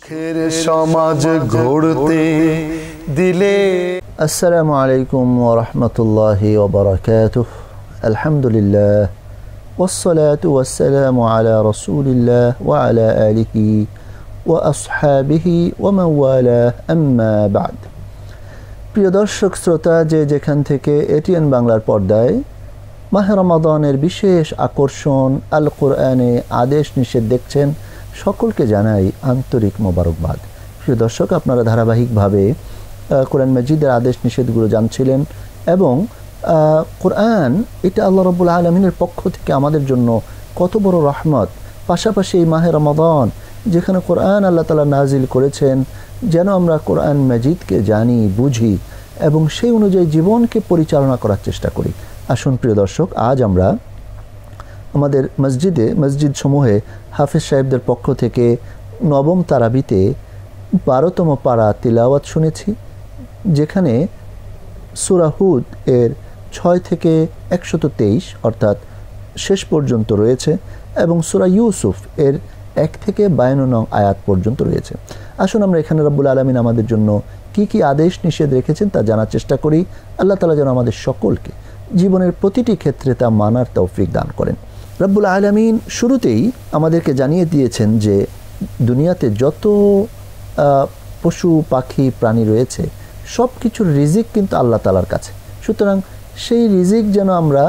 সুখের সমাজ গড়তে দিলে। আসসালামু আলাইকুম ওয়া রাহমাতুল্লাহি ওয়া বারাকাতুহু। আলহামদুলিল্লাহ ওয়াসসালাতু ওয়াসসালামু আলা রাসূলিল্লাহ ওয়া আলা আলিহি ওয়া আসহাবিহি ওয়া মান ওয়ালাহ, আম্মা বা'দ। প্রিয় দর্শক শ্রোতা, যে যেখান থেকে এটিএন বাংলার পর্দায় মাহে রমাদানের বিশেষ আকর্ষণ আল কোরআনে আদেশ নিষেধ দেখছেন, সকলকে জানাই আন্তরিক মোবারকবাদ। প্রিয় দর্শক, আপনারা ধারাবাহিকভাবে কোরআন মাজিদের আদেশ নিষেধগুলো জানছিলেন এবং কোরআন এটা আল্লাহ রাব্বুল আলামিনের পক্ষ থেকে আমাদের জন্য কত বড় রহমত। পাশাপাশি এই মাহে রমাদান যেখানে কোরআন আল্লাহ তাআলা নাজিল করেছেন যেন আমরা কোরআন মাজিদকে জানি, বুঝি এবং সেই অনুযায়ী জীবনকে পরিচালনা করার চেষ্টা করি। আসুন প্রিয় দর্শক, আজ আমরা আমাদের মসজিদ সমূহে হাফেজ সাহেবদের পক্ষ থেকে নবম তারাবিতে 12তম পারা তিলাওয়াত শুনেছি, যেখানে সূরা হুদ এর 6 থেকে 123 অর্থাৎ শেষ পর্যন্ত রয়েছে এবং সূরা ইউসুফ এর 1 থেকে 52 নং আয়াত পর্যন্ত রয়েছে। আসুন আমরা এখানে রব্বুল আলামিন আমাদের জন্য কি কি আদেশ নিষেধ রেখেছেন তা জানার চেষ্টা করি। আল্লাহ তাআলা যেন আমাদের সকলকে জীবনের প্রতিটি ক্ষেত্রে তা মানার তৌফিক দান করেন। রব্বুল আলামিন শুরুতেই আমাদেরকে জানিয়ে দিয়েছেন যে দুনিয়াতে যত পশু পাখি প্রাণী রয়েছে সব কিছুর রিজিক কিন্তু আল্লাহ তাআলার কাছে। সুতরাং সেই রিজিক যেন আমরা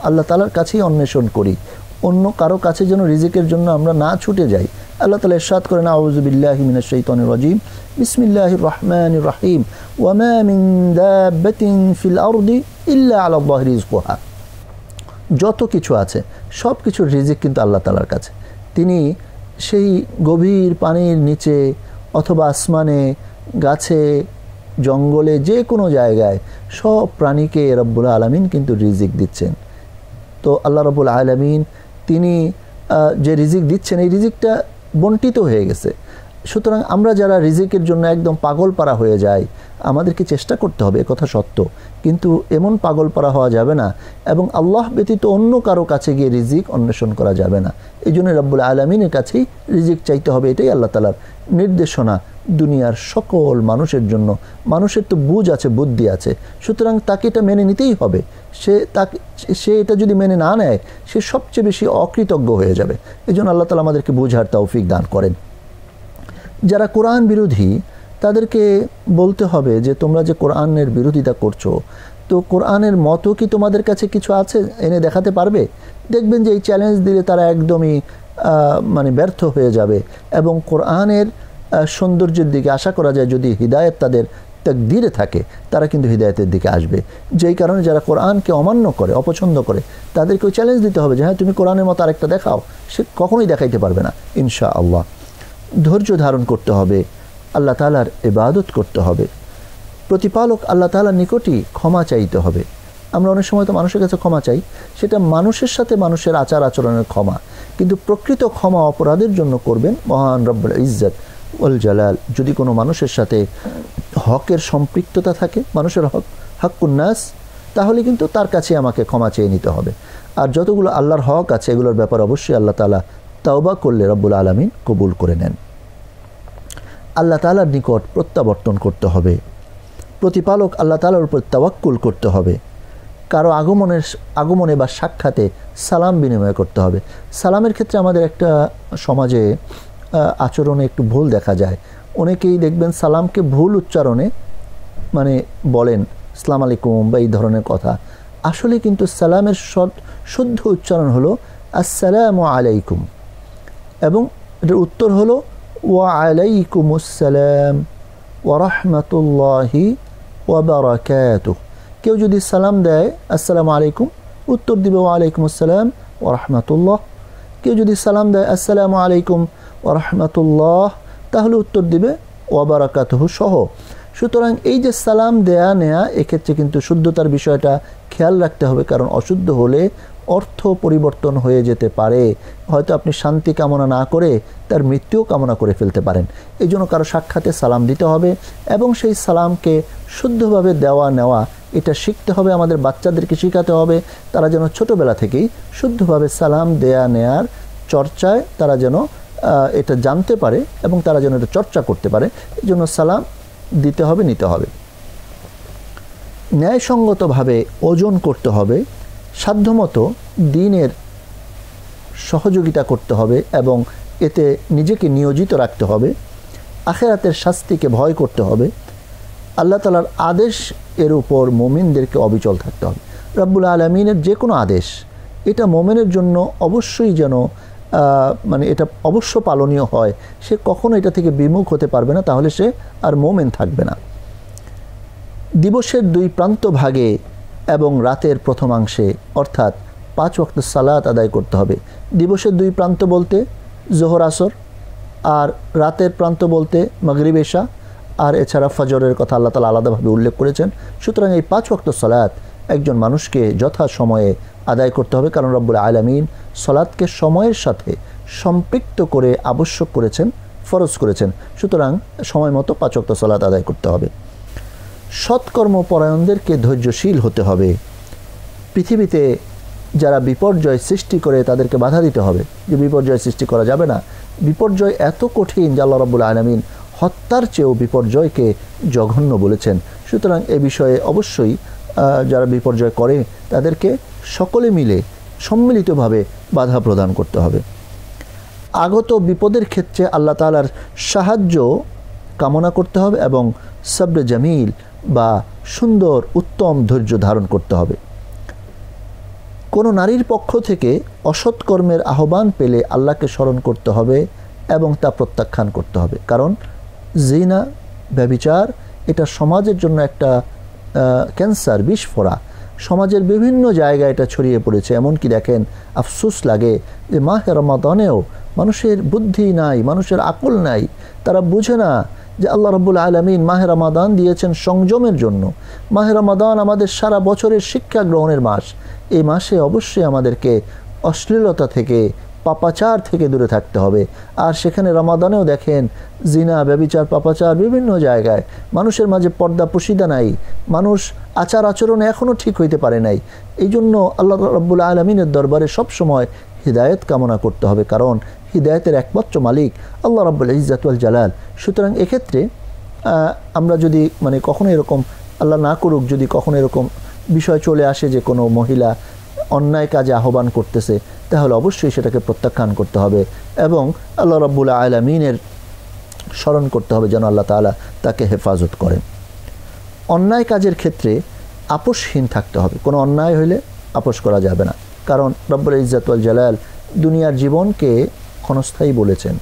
আল্লাহ তাআলার কাছেই অন্বেষণ করি, অন্য কারো কাছে যেন রিজিকের জন্য আমরা না ছুটে যাই। আল্লাহ তাআলা ইরশাদ করেন, আউযু বিল্লাহি মিনাশ শাইতানির রাজিম, বিসমিল্লাহির রহমানির রহিম, ওয়া মা মিন দাব্বাতিন ফিল আরদি ইল্লা আলাল্লাহি রিজকুহা। যত কিছু আছে সব কিছুর রিজিক কিন্তু আল্লাহ তাআলার কাছে। তিনি সেই গভীর পানির নিচে অথবা আসমানে, গাছে, জঙ্গলে, যে কোনো জায়গায় সব প্রাণীকে রব্বুল আলামিন কিন্তু রিজিক দিচ্ছেন। তো আল্লাহ রব্বুল আলামিন তিনি যে রিজিক দিচ্ছেন এই রিজিকটা বন্টিত হয়ে গেছে। সুতরাং আমরা যারা রিজিকের জন্য একদম পাগলপারা হয়ে যাই, আমাদেরকে চেষ্টা করতে হবে, একথা সত্য, কিন্তু এমন পাগলপারা হওয়া যাবে না এবং আল্লাহ ব্যতীত অন্য কারো কাছে গিয়ে রিজিক অন্বেষণ করা যাবে না। এই জন্য রব্বুল আলামিনের কাছেই রিজিক চাইতে হবে, এটাই আল্লাহ তাআলার নির্দেশনা দুনিয়ার সকল মানুষের জন্য। মানুষের তো বুঝ আছে, বুদ্ধি আছে, সুতরাং তাকে এটা মেনে নিতেই হবে। সে এটা যদি মেনে না নেয় সে সবচেয়ে বেশি অকৃতজ্ঞ হয়ে যাবে। এই জন্য আল্লাহ তাআলা আমাদেরকে বুঝার তৌফিক দান করেন। যারা কোরআন বিরোধী তাদেরকে বলতে হবে যে তোমরা যে কোরআনের বিরোধিতা করছো, তো কোরআনের মতো কি তোমাদের কাছে কিছু আছে, এনে দেখাতে পারবে? দেখবেন যে এই চ্যালেঞ্জ দিলে তারা একদমই ব্যর্থ হয়ে যাবে এবং কোরআনের সৌন্দর্যের দিকে আশা করা যায় যদি হিদায়ত তাদের তাকদীরে থাকে তারা কিন্তু হিদায়তের দিকে আসবে। যেই কারণে যারা কোরআনকে অমান্য করে, অপছন্দ করে, তাদেরকেও চ্যালেঞ্জ দিতে হবে যে হ্যাঁ তুমি কোরআনের মতো আরেকটা দেখাও। সে কখনোই দেখাইতে পারবে না ইনশাআল্লাহ। ধৈর্য ধারণ করতে হবে, আল্লাহ তাআলার ইবাদত করতে হবে, প্রতিপালক আল্লাহ তাআলার নিকটই ক্ষমা চাইতে হবে। আমরা অনেক সময় তো মানুষের কাছে ক্ষমা চাই, সেটা মানুষের সাথে মানুষের আচার আচরণের ক্ষমা, কিন্তু প্রকৃত ক্ষমা অপরাধের জন্য করবেন মহান রব্বুল ইজ্জত ওয়াল জালাল। যদি কোনো মানুষের সাথে হকের সম্পৃক্ততা থাকে, মানুষের হক, হাক্কুন নাস, তাহলে কিন্তু তার কাছে আমাকে ক্ষমা চেয়ে নিতে হবে। আর যতগুলো আল্লাহর হক আছে এগুলোর ব্যাপারে অবশ্যই আল্লাহ তাআলা তাওবা করলে রব্বুল আলামিন কবুল করে নেন। আল্লাহ তাআলার নিকট প্রত্যাবর্তন করতে হবে, প্রতিপালক আল্লাহ তাআলার উপর তাওয়াক্কুল করতে হবে। কারো আগমনে বা সাক্ষাতে সালাম বিনিময় করতে হবে। সালামের ক্ষেত্রে আমাদের একটা সমাজে আচরণে একটু ভুল দেখা যায়। অনেকেই দেখবেন সালামকে ভুল উচ্চারণে বলেন আসসালামু আলাইকুম বা এই ধরনের কথা। আসলে কিন্তু সালামের শুদ্ধ উচ্চারণ হলো আসসালামু আলাইকুম এবং এটার উত্তর হলো ওয়া আলাইকুমুস সালাম ওয়া রাহমাতুল্লাহি ওয়া বারাকাতুহু। কেউ যদি সালাম দেয় আসসালামু আলাইকুম, উত্তর দিবে ওয়া আলাইকুমুস সালাম ওয়া রাহমাতুল্লাহ। কেউ যদি সালাম দেয় আসসালামু আলাইকুম ওয়া রাহমাতুল্লাহ, তাহলে উত্তর দিবে ওয়া বারাকাতুহু সহ। সুতরাং এই যে সালাম দেয়া নেয়া, এক্ষেত্রে কিন্তু শুদ্ধতার বিষয়টা খেয়াল রাখতে হবে, কারণ অশুদ্ধ হলে অর্থ পরিবর্তন হয়ে যেতে পারে। হয়তো আপনি শান্তি কামনা না করে তার মৃত্যুও কামনা করে ফেলতে পারেন। এই জন্য কারো সাক্ষাতে সালাম দিতে হবে এবং সেই সালামকে শুদ্ধভাবে দেওয়া নেওয়া এটা শিখতে হবে, আমাদের বাচ্চাদেরকে শেখাতে হবে। তারা যেন ছোটোবেলা থেকেই শুদ্ধভাবে সালাম দেয়া নেয়ার চর্চায় তারা যেন এটা জানতে পারে এবং তারা যেন এটা চর্চা করতে পারে, এই জন্য সালাম দিতে হবে, নিতে হবে। ন্যায়সঙ্গতভাবে ওজন করতে হবে, সাধ্যমতো দ্বীনের সহযোগিতা করতে হবে এবং এতে নিজেকে নিয়োজিত রাখতে হবে। আখিরাতের শাস্তিকে ভয় করতে হবে। আল্লাহ তাআলার আদেশ এর উপর মুমিনদেরকে অবিচল থাকতে হবে। রব্বুল আলামিনের যে কোনো আদেশ এটা মুমিনের জন্য অবশ্যই যেন মানে এটা অবশ্য পালনীয় হয়, সে কখনো এটা থেকে বিমুখ হতে পারবে না, তাহলে সে আর মুমিন থাকবে না। দিবসের 2 প্রান্ত ভাগে এবং রাতের প্রথমাংশে অর্থাৎ 5 ওয়াক্ত সালাত আদায় করতে হবে। দিবসের 2 প্রান্ত বলতে জোহর আসর, আর রাতের প্রান্ত বলতে মাগরিব এশা, আর এছাড়া ফজরের কথা আল্লাহ তাআলা আলাদাভাবে উল্লেখ করেছেন। সুতরাং এই 5 ওয়াক্ত সালাত একজন মানুষকে যথা সময়ে আদায় করতে হবে, কারণ রব্বুল আলামিন সালাতকে সময়ের সাথে সম্পৃক্ত করে আবশ্যক করেছেন, ফরজ করেছেন। সুতরাং সময় মতো 5 ওয়াক্ত সালাত আদায় করতে হবে। সৎকর্মপরায়ণদেরকে ধৈর্যশীল হতে হবে। পৃথিবীতে যারা বিপর্যয় সৃষ্টি করে তাদেরকে বাধা দিতে হবে যে বিপর্যয় সৃষ্টি করা যাবে না। বিপর্যয় এত কঠিন যে আল্লাহ রাব্বুল আলামিন হত্যার চেয়েও বিপর্যয়কে জঘন্য বলেছেন। সুতরাং এ বিষয়ে অবশ্যই যারা বিপর্যয় করে তাদেরকে সকলে মিলে সম্মিলিতভাবে বাধা প্রদান করতে হবে। আগত বিপদের ক্ষেত্রে আল্লাহ তাআলার সাহায্য কামনা করতে হবে এবং সবরে জামিল বা সুন্দর উত্তম ধৈর্য ধারণ করতে হবে। কোনো নারীর পক্ষ থেকে অসৎ কর্মের আহ্বান পেলে আল্লাহকে স্মরণ করতে হবে এবং তা প্রত্যাখ্যান করতে হবে, কারণ জিনা, ব্যভিচার এটা সমাজের জন্য একটা ক্যান্সার, বিস্ফোরা। সমাজের বিভিন্ন জায়গায় এটা ছড়িয়ে পড়েছে। এমনকি দেখেন, আফসোস লাগে যে মাহে রমাদানেও মানুষের বুদ্ধি নাই, মানুষের আকল নাই, তারা বুঝে না যে আল্লাহ রাব্বুল আলামিন মাহে রমাদান দিয়েছেন সংযমের জন্য। মাহে রমাদান আমাদের সারা বছরের শিক্ষা গ্রহণের মাস। এই মাসে অবশ্যই আমাদেরকে অশ্লীলতা থেকে, পাপাচার থেকে দূরে থাকতে হবে। আর সেখানে রমাদানেও দেখেন জিনা, ব্যভিচার, পাপাচার বিভিন্ন জায়গায়। মানুষের মাঝে পর্দা পুশিদা নাই, মানুষ আচার আচরণ এখনও ঠিক হইতে পারে নাই। এই জন্য আল্লাহ রাব্বুল আলামিনের দরবারে সবসময় হিদায়ত কামনা করতে হবে, কারণ হিদায়তের একমাত্র মালিক আল্লাহ রাব্বুল ইজ্জাত ওয়াল জালাল। সুতরাং এক্ষেত্রে আমরা যদি মানে কখনো এরকম, আল্লাহ না করুক, যদি কখনো এরকম বিষয় চলে আসে যে কোনো মহিলা অন্যায় কাজে আহ্বান করতেছে, তাহলে অবশ্যই সেটাকে প্রত্যাখ্যান করতে হবে এবং আল্লাহ রাব্বুল আলামিনের স্মরণ করতে হবে যেন আল্লাহ তাআলা তাকে হেফাজত করেন। অন্যায় কাজের ক্ষেত্রে আপোষহীন থাকতে হবে। কোনো অন্যায় হইলে আপোষ করা যাবে না, কারণ রব্বুল ইজ্জাত ওয়াল জালাল দুনিয়ার জীবনকে ক্ষণস্থায়ী বলেছেন।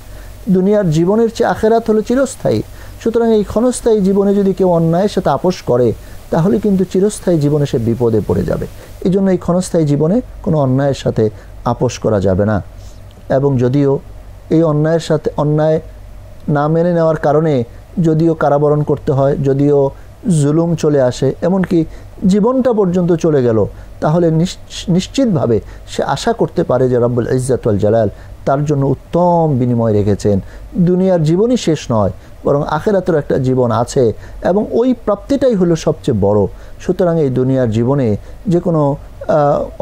দুনিয়ার জীবনের চেয়ে আখিরাত হলো চিরস্থায়ী। সুতরাং এই ক্ষণস্থায়ী জীবনে যদি কেউ অন্যায়ের সাথে আপোষ করে, তাহলে কিন্তু চিরস্থায়ী জীবনে সে বিপদে পড়ে যাবে। এই জন্য এই ক্ষণস্থায়ী জীবনে কোনো অন্যায়ের সাথে আপোষ করা যাবে না। এবং যদিও এই অন্যায়ের সাথে, অন্যায় না মেনে নেওয়ার কারণে যদিও কারাবরণ করতে হয়, যদিও জুলুম চলে আসে, এমনকি জীবনটা পর্যন্ত চলে গেল, তাহলে নিশ্চিতভাবে সে আশা করতে পারে যে রব্বুল ইজ্জাত ওয়াল জালাল তার জন্য উত্তম বিনিময় রেখেছেন। দুনিয়ার জীবনই শেষ নয়, বরং আখিরাতের একটা জীবন আছে এবং ওই প্রাপ্তিটাই হলো সবচেয়ে বড়। সুতরাং এই দুনিয়ার জীবনে যে কোনো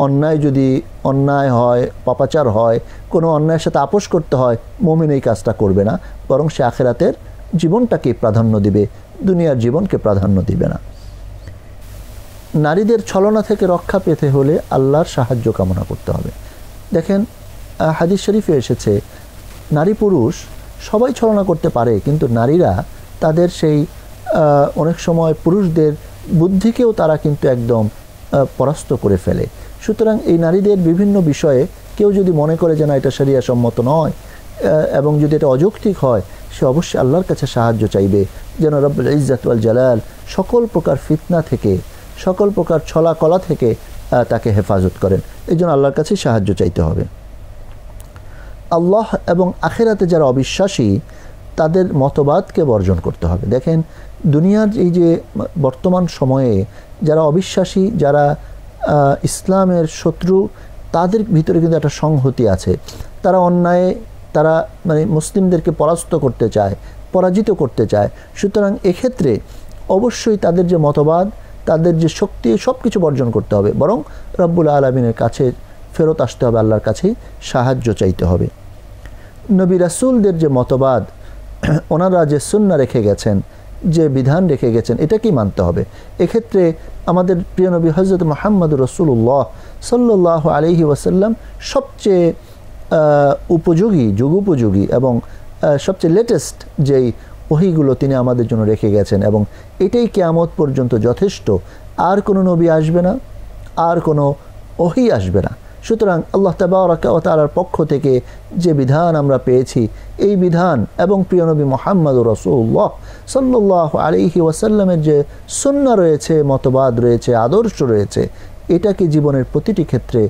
অন্যায়, যদি অন্যায় হয়, পাপাচার হয়, কোনো অন্যায়ের সাথে আপোষ করতে হয়, মুমিন এই কাজটা করবে না, বরং সে আখিরাতের জীবনটাকে প্রাধান্য দিবে, দুনিয়ার জীবনকে প্রাধান্য দিবে না। নারীদের ছলনা থেকে রক্ষা পেতে হলে আল্লাহর সাহায্য কামনা করতে হবে। দেখেন, হাদিস শরীফে এসেছে নারী পুরুষ সবাই ছলনা করতে পারে, কিন্তু নারীরা তাদের সেই অনেক সময় পুরুষদের বুদ্ধিকেও তারা কিন্তু একদম পরাস্ত করে ফেলে। সুতরাং এই নারীদের বিভিন্ন বিষয়ে কেউ যদি মনে করে যে না এটা শরিয়া সম্মত নয় এবং যদি এটা অযৌক্তিক হয়, সে অবশ্যই আল্লাহর কাছে সাহায্য চাইবে যেন রব্বুল ইজ্জাত ওয়াল জালাল সকল প্রকার ফিতনা থেকে, সকল প্রকার ছলা কলা থেকে তাকে হেফাজত করেন। এই জন্য আল্লাহর কাছে সাহায্য চাইতে হবে। আল্লাহ এবং আখিরাতে যারা অবিশ্বাসী তাদের মতবাদকে বর্জন করতে হবে। দেখেন, দুনিয়ার এই যে বর্তমান সময়ে যারা অবিশ্বাসী, যারা ইসলামের শত্রু, তাদের ভিতরে কিন্তু একটা সংহতি আছে। তারা অন্যায়ে, তারা মানে মুসলিমদেরকে পরাস্ত করতে চায়, পরাজিত করতে চায়। সুতরাং এক্ষেত্রে অবশ্যই তাদের যে মতবাদ, তাদের যে শক্তি, সব কিছু বর্জন করতে হবে, বরং রব্বুল আলামিনের কাছে ফেরত আসতে হবে, আল্লাহর কাছে সাহায্য চাইতে হবে। নবী রাসূলদের যে মতবাদ, ওনারা যে সুন্নাহ রেখে গেছেন, যে বিধান রেখে গেছেন, এটাকেই মানতে হবে। এক্ষেত্রে আমাদের প্রিয় নবী হযরত মুহাম্মদুর রাসূলুল্লাহ সাল্লাল্লাহু আলাইহি ওয়াসাল্লাম সবচেয়ে উপযোগী, যুগোপযোগী এবং সবচেয়ে লেটেস্ট যেই ওহীগুলো তিনি আমাদের জন্য রেখে গেছেন, এবং এটাই কিয়ামত পর্যন্ত যথেষ্ট। আর কোনো নবী আসবে না, আর কোনো ওহী আসবে না। সুতরাং আল্লাহ তাবারাকা ওয়া তাআলার পক্ষ থেকে যে বিধান আমরা পেয়েছি, এই বিধান এবং প্রিয় নবী মুহাম্মদুর রাসূলুল্লাহ সাল্লাল্লাহু আলাইহি ওয়াসাল্লামের যে সুন্নাহ রয়েছে, মতবাদ রয়েছে, আদর্শ রয়েছে, এটাকে জীবনের প্রতিটি ক্ষেত্রে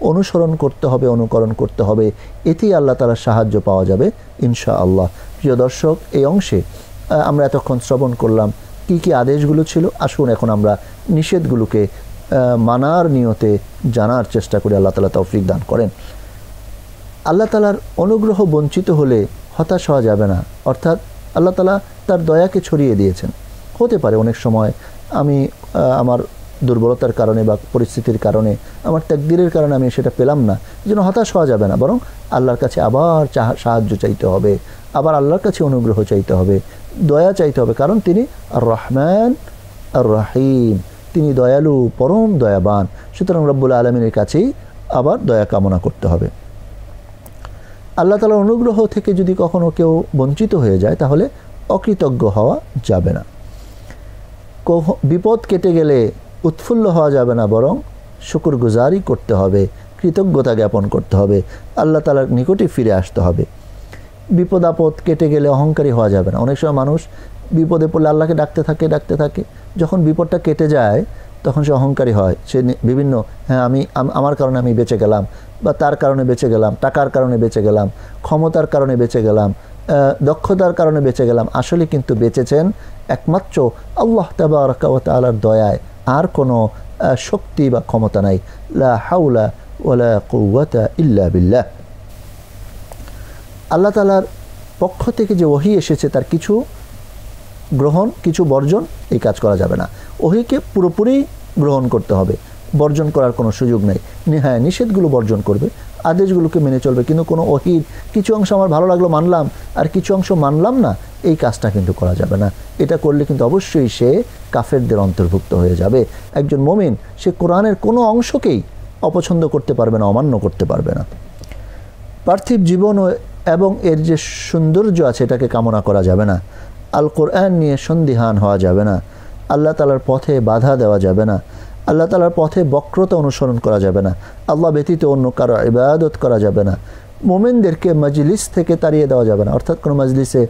অনুসরণ করতে হবে, অনুকরণ করতে হবে। এতেই আল্লাহ তাআলার সাহায্য পাওয়া যাবে ইনশাআল্লাহ। প্রিয় দর্শক, এই অংশে আমরা এতক্ষণ শ্রবণ করলাম কি কি আদেশগুলো ছিল। আসুন এখন আমরা নিষেধগুলোকে মানার নিয়তে জানার চেষ্টা করি। আল্লাহ তাআলা তৌফিক দান করেন। আল্লাহ তাআলার অনুগ্রহ বঞ্চিত হলে হতাশ হওয়া যাবে না। অর্থাৎ আল্লাহ তাআলা তার দয়াকে ছড়িয়ে দিয়েছেন। হতে পারে অনেক সময় আমি আমার দুর্বলতার কারণে বা পরিস্থিতির কারণে, আমার তাকদীরের কারণে আমি সেটা পেলাম না, যেন হতাশ হওয়া যাবে না, বরং আল্লাহর কাছে আবার সাহায্য চাইতে হবে, আবার আল্লাহর কাছে অনুগ্রহ চাইতে হবে, দয়া চাইতে হবে। কারণ তিনি আর রহমান আর রহিম, তিনি দয়ালু, পরম দয়াবান। সুতরাং রব্বুল আলামিনের কাছেই আবার দয়া কামনা করতে হবে। আল্লাহ তাআলার অনুগ্রহ থেকে যদি কখনো কেউ বঞ্চিত হয়ে যায়, তাহলে অকৃতজ্ঞ হওয়া যাবে না। বিপদ কেটে গেলে উৎফুল্ল হওয়া যাবে না, বরং শুকরগুজারি করতে হবে, কৃতজ্ঞতা জ্ঞাপন করতে হবে, আল্লাহ তাআলার নিকটে ফিরে আসতে হবে। বিপদ আপদ কেটে গেলে অহংকারী হওয়া যাবে না। অনেক সময় মানুষ বিপদে পড়লে আল্লাহকে ডাকতে থাকে, যখন বিপদটা কেটে যায় তখন সে অহংকারী হয়। সে বিভিন্ন আমার কারণে আমি বেঁচে গেলাম, বা তার কারণে বেঁচে গেলাম, টাকার কারণে বেঁচে গেলাম, ক্ষমতার কারণে বেঁচে গেলাম, দক্ষতার কারণে বেঁচে গেলাম। আসলে কিন্তু বেঁচেছেন একমাত্র আল্লাহ তাবারাকা ওয়া তাআলার দয়ায়। আর কোনো শক্তি বা ক্ষমতা নাই। লা হাওলা ওয়ালা কুওয়াতা ইল্লা বিল্লাহ। আল্লাহ তাআলার পক্ষ থেকে যে ওহী এসেছে, তার কিছু গ্রহণ, কিছু বর্জন, এই কাজ করা যাবে না। ওহীকে পুরোপুরি গ্রহণ করতে হবে, বর্জন করার কোনো সুযোগ নেই। হ্যাঁ, নিষেধগুলো বর্জন করবে, আদেশগুলোকে মেনে চলবে, কিন্তু কোনো ওহীর কিছু অংশ আমার ভালো লাগলো মানলাম, আর কিছু অংশ মানলাম না, এই কাজটা কিন্তু করা যাবে না। এটা করলে কিন্তু অবশ্যই সে কাফেরদের অন্তর্ভুক্ত হয়ে যাবে। একজন মুমিন সে কোরআনের কোনো অংশকেই অপছন্দ করতে পারবে না, অমান্য করতে পারবে না। পার্থিব জীবন এবং এর যে সৌন্দর্য আছে, এটাকে কামনা করা যাবে না। আল কোরআন নিয়ে সন্দিহান হওয়া যাবে না। আল্লাহ তাআলার পথে বাধা দেওয়া যাবে না। আল্লাহ তাআলার পথে বক্রতা অনুসরণ করা যাবে না। আল্লাহ ব্যতীত অন্য কারো ইবাদত করা যাবে না। মুমিনদেরকে মজলিস থেকে তাড়িয়ে দেওয়া যাবে না। অর্থাৎ কোনো মজলিসে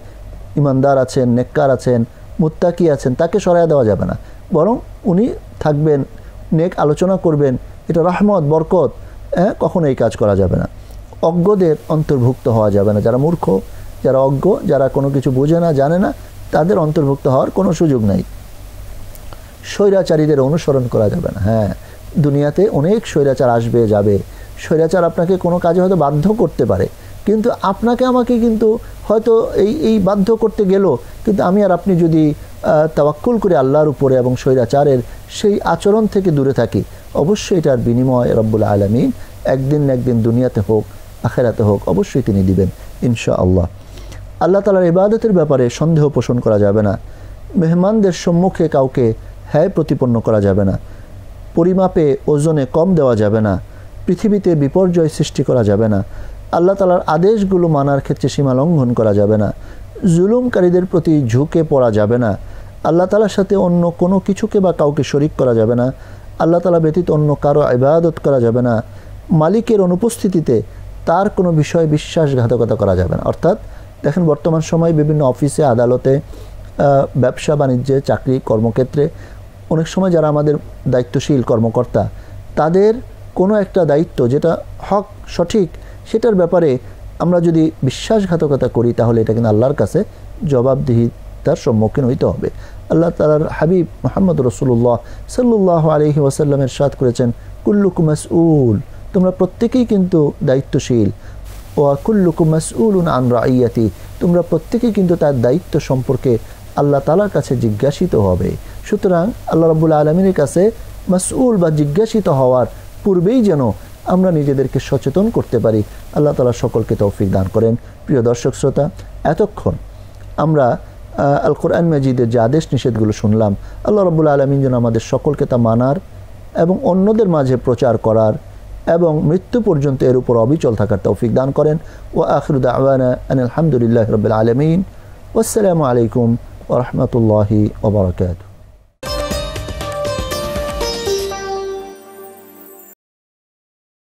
ইমানদার আছেন, নেককার আছেন, মুত্তাকি আছেন, তাকে সরাইয়া দেওয়া যাবে না, বরং উনি থাকবেন, নেক আলোচনা করবেন। এটা রহমত, বরকত। কখনো এই কাজ করা যাবে না। অজ্ঞদের অন্তর্ভুক্ত হওয়া যাবে না। যারা মূর্খ, যারা অজ্ঞ, যারা কোনো কিছু বোঝে না, জানে না, তাদের অন্তর্ভুক্ত হওয়ার কোনো সুযোগ নাই। স্বৈরাচারীদের অনুসরণ করা যাবে না। হ্যাঁ, দুনিয়াতে অনেক স্বৈরাচার আসবে যাবে। স্বৈরাচার আপনাকে কোনো কাজে হয়তো বাধ্য করতে পারে, কিন্তু আপনাকে আমাকে কিন্তু হয়তো এই বাধ্য করতে গেল, কিন্তু আমি আর আপনি যদি তাওয়াক্কুল করে আল্লাহর উপরে এবং স্বৈরাচারের সেই আচরণ থেকে দূরে থাকি, অবশ্যই এটার বিনিময় রব্বুল আলামিন একদিন না একদিন দুনিয়াতে হোক আখিরাতে হোক অবশ্যই তিনি দিবেন ইনশাআল্লাহ। আল্লাহ তাআলার ইবাদতের ব্যাপারে সন্দেহ পোষণ করা যাবে না। মেহমানদের সম্মুখে কাউকে হ্যায় প্রতিপন্ন করা যাবে না। পরিমাপে ওজনে কম দেওয়া যাবে না। পৃথিবীতে বিপর্যয় সৃষ্টি করা যাবে না। আল্লাহ তাআলার আদেশগুলো মানার ক্ষেত্রে সীমা লঙ্ঘন করা যাবে না। জুলুমকারীদের প্রতি ঝুঁকে পড়া যাবে না। আল্লাহ তাআলার সাথে অন্য কোনো কিছুকে বা কাউকে শরিক করা যাবে না। আল্লাহ তাআলা ব্যতীত অন্য কারো ইবাদত করা যাবে না। মালিকের অনুপস্থিতিতে তার কোনো বিষয়ে বিশ্বাসঘাতকতা করা যাবে না। অর্থাৎ দেখেন, বর্তমান সময়ে বিভিন্ন অফিসে, আদালতে, ব্যবসা বাণিজ্যে, চাকরি, কর্মক্ষেত্রে অনেক সময় যারা আমাদের দায়িত্বশীল কর্মকর্তা, তাদের কোনো একটা দায়িত্ব যেটা হক, সঠিক, সেটার ব্যাপারে আমরা যদি বিশ্বাসঘাতকতা করি, তাহলে এটা কিন্তু আল্লাহর কাছে জবাবদিহিতার সম্মুখীন হইতে হবে। আল্লাহ তাআলার হাবিব মুহাম্মদ রাসূলুল্লাহ সাল্লাল্লাহু আলাইহি ওয়াসাল্লামের ইরশাদ করেছেন, কুল্লুকুম মাসউল, তোমরা প্রত্যেকেই কিন্তু দায়িত্বশীল। ওয়া কুল্লুকুম মাসউলুন আন রাইয়াতি, তোমরা প্রত্যেকেই কিন্তু তার দায়িত্ব সম্পর্কে আল্লাহ তাআলার কাছে জিজ্ঞাসিত হবে। সুতরাং আল্লাহ রাব্বুল আলামিনের কাছে মাসউল বা জিজ্ঞাসিত হওয়ার পূর্বেই যেন আমরা নিজেদেরকে সচেতন করতে পারি। আল্লাহ তাআলা সকলকে তৌফিক দান করেন। প্রিয় দর্শক শ্রোতা, এতক্ষণ আমরা আল কোরআন মাজিদের যে আদেশ নিষেধগুলো শুনলাম, আল্লাহ রাব্বুল আলামিন যেন আমাদের সকলকে তা মানার এবং অন্যদের মাঝে প্রচার করার এবং মৃত্যু পর্যন্ত এর উপর অবিচল থাকার তৌফিক দান করেন। ওয়া আখিরু দাওয়ানা আনিল হামদুলিল্লাহি রাব্বিল আলামিন। ওয়াসসালামু আলাইকুম ওয়া রাহমাতুল্লাহি ওয়া বারাকাতুহু।